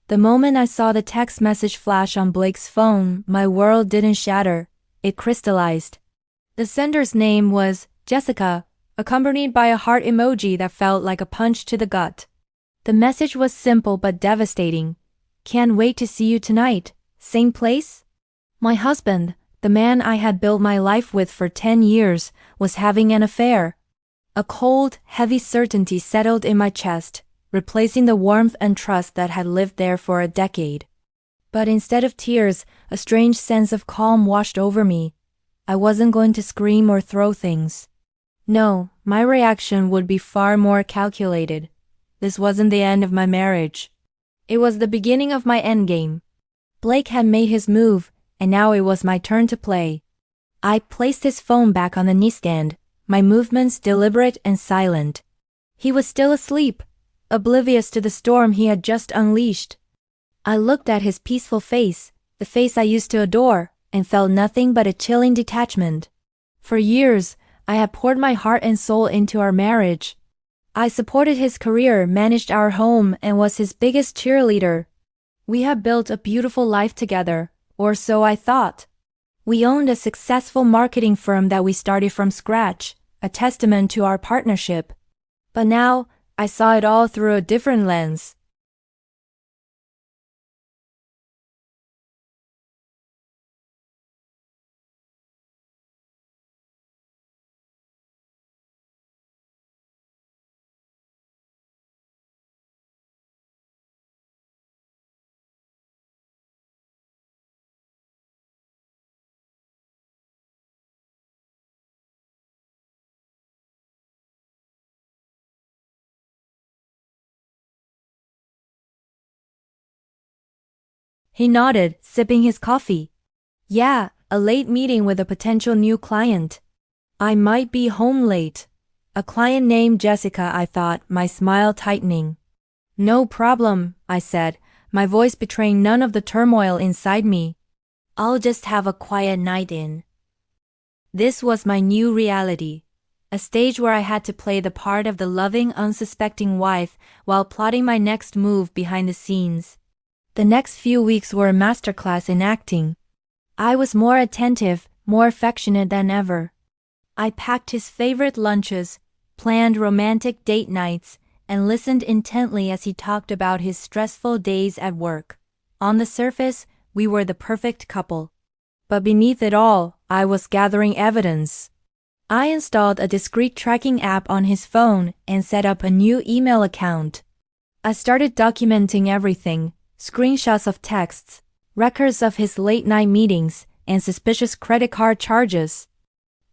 The moment I saw the text message flash on Blake's phone, my world didn't shatter, it crystallized. The sender's name was Jessica, accompanied by a heart emoji that felt like a punch to the gut. The message was simple but devastating. Can't wait to see you tonight. Same place? My husband, the man I had built my life with for 10 years, was having an affair. A cold, heavy certainty settled in my chest, replacing the warmth and trust that had lived there for a decade. But instead of tears, a strange sense of calm washed over me. I wasn't going to scream or throw things. No, my reaction would be far more calculated. This wasn't the end of my marriage. It was the beginning of my endgame. Blake had made his move, and now it was my turn to play. I placed his phone back on the nightstand, my movements deliberate and silent. He was still asleep, oblivious to the storm he had just unleashed. I looked at his peaceful face, the face I used to adore, and felt nothing but a chilling detachment. For years, I had poured my heart and soul into our marriage. I supported his career, managed our home, and was his biggest cheerleader. We had built a beautiful life together, or so I thought. We owned a successful marketing firm that we started from scratch, a testament to our partnership. But now, I saw it all through a different lens. He nodded, sipping his coffee. Yeah, a late meeting with a potential new client. I might be home late. A client named Jessica, I thought, my smile tightening. No problem, I said, my voice betraying none of the turmoil inside me. I'll just have a quiet night in. This was my new reality. A stage where I had to play the part of the loving, unsuspecting wife while plotting my next move behind the scenes. The next few weeks were a masterclass in acting. I was more attentive, more affectionate than ever. I packed his favorite lunches, planned romantic date nights, and listened intently as he talked about his stressful days at work. On the surface, we were the perfect couple. But beneath it all, I was gathering evidence. I installed a discreet tracking app on his phone and set up a new email account. I started documenting everything. Screenshots of texts, records of his late-night meetings, and suspicious credit card charges.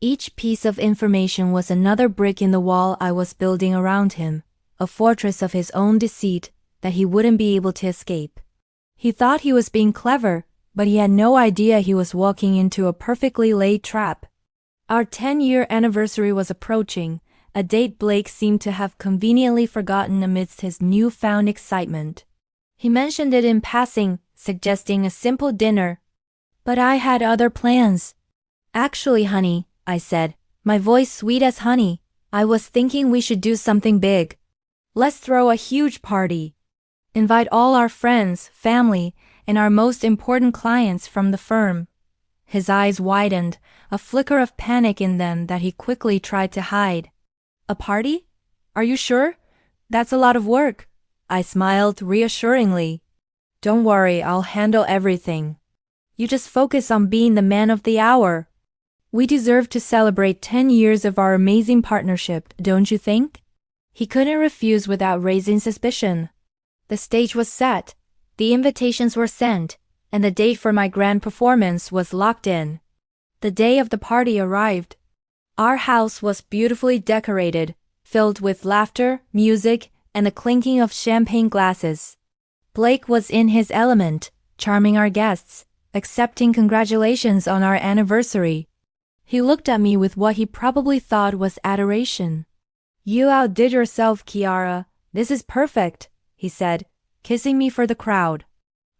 Each piece of information was another brick in the wall I was building around him, a fortress of his own deceit that he wouldn't be able to escape. He thought he was being clever, but he had no idea he was walking into a perfectly laid trap. Our 10-year anniversary was approaching, a date Blake seemed to have conveniently forgotten amidst his newfound excitement. He mentioned it in passing, suggesting a simple dinner. But I had other plans. Actually, honey, I said, my voice sweet as honey, I was thinking we should do something big. Let's throw a huge party. Invite all our friends, family, and our most important clients from the firm. His eyes widened, a flicker of panic in them that he quickly tried to hide. A party? Are you sure? That's a lot of work. I smiled reassuringly. Don't worry, I'll handle everything. You just focus on being the man of the hour. We deserve to celebrate 10 years of our amazing partnership, don't you think? He couldn't refuse without raising suspicion. The stage was set, the invitations were sent, and the date for my grand performance was locked in. The day of the party arrived. Our house was beautifully decorated, filled with laughter, music, and the clinking of champagne glasses. Blake was in his element, charming our guests, accepting congratulations on our anniversary. He looked at me with what he probably thought was adoration. You outdid yourself, Kiara. This is perfect, he said, kissing me for the crowd.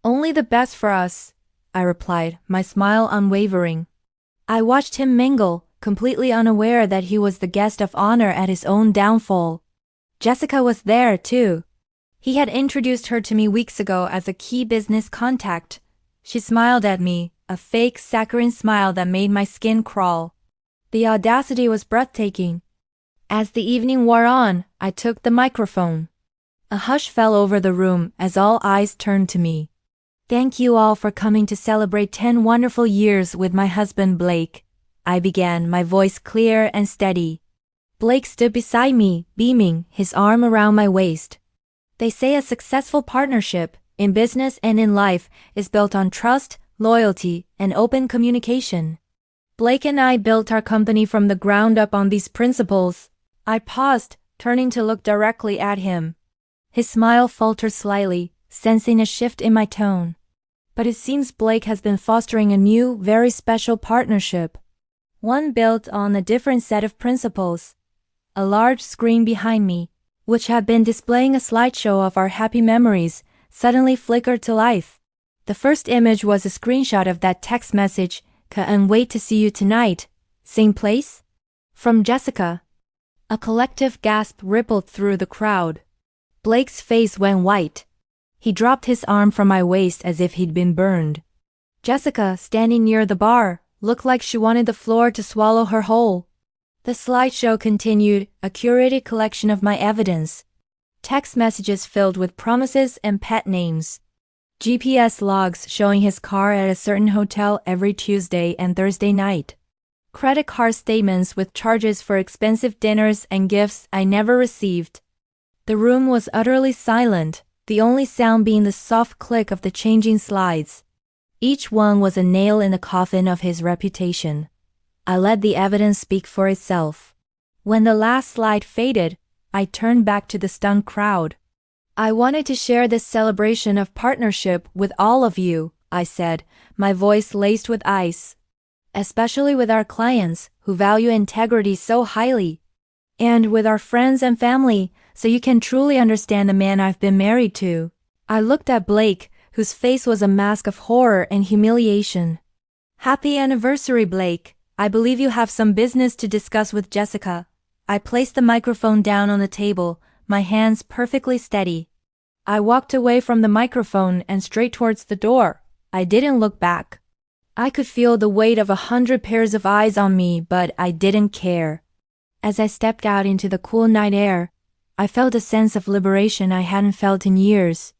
Only the best for us, I replied, my smile unwavering. I watched him mingle, completely unaware that he was the guest of honor at his own downfall. Jessica was there, too. He had introduced her to me weeks ago as a key business contact. She smiled at me, a fake saccharine smile that made my skin crawl. The audacity was breathtaking. As the evening wore on, I took the microphone. A hush fell over the room as all eyes turned to me. Thank you all for coming to celebrate 10 wonderful years with my husband Blake. I began, my voice clear and steady. Blake stood beside me, beaming, his arm around my waist. They say a successful partnership, in business and in life, is built on trust, loyalty, and open communication. Blake and I built our company from the ground up on these principles. I paused, turning to look directly at him. His smile faltered slightly, sensing a shift in my tone. But it seems Blake has been fostering a new, very special partnership. One built on a different set of principles. A large screen behind me, which had been displaying a slideshow of our happy memories, suddenly flickered to life. The first image was a screenshot of that text message, "Can't wait to see you tonight. Same place?" From Jessica. A collective gasp rippled through the crowd. Blake's face went white. He dropped his arm from my waist as if he'd been burned. Jessica, standing near the bar, looked like she wanted the floor to swallow her whole. The slideshow continued, a curated collection of my evidence. Text messages filled with promises and pet names. GPS logs showing his car at a certain hotel every Tuesday and Thursday night. Credit card statements with charges for expensive dinners and gifts I never received. The room was utterly silent, the only sound being the soft click of the changing slides. Each one was a nail in the coffin of his reputation. I let the evidence speak for itself. When the last slide faded, I turned back to the stunned crowd. I wanted to share this celebration of partnership with all of you, I said, my voice laced with ice. Especially with our clients, who value integrity so highly. And with our friends and family, so you can truly understand the man I've been married to. I looked at Blake, whose face was a mask of horror and humiliation. Happy anniversary, Blake. I believe you have some business to discuss with Jessica. I placed the microphone down on the table, my hands perfectly steady. I walked away from the microphone and straight towards the door. I didn't look back. I could feel the weight of 100 pairs of eyes on me, but I didn't care. As I stepped out into the cool night air, I felt a sense of liberation I hadn't felt in years.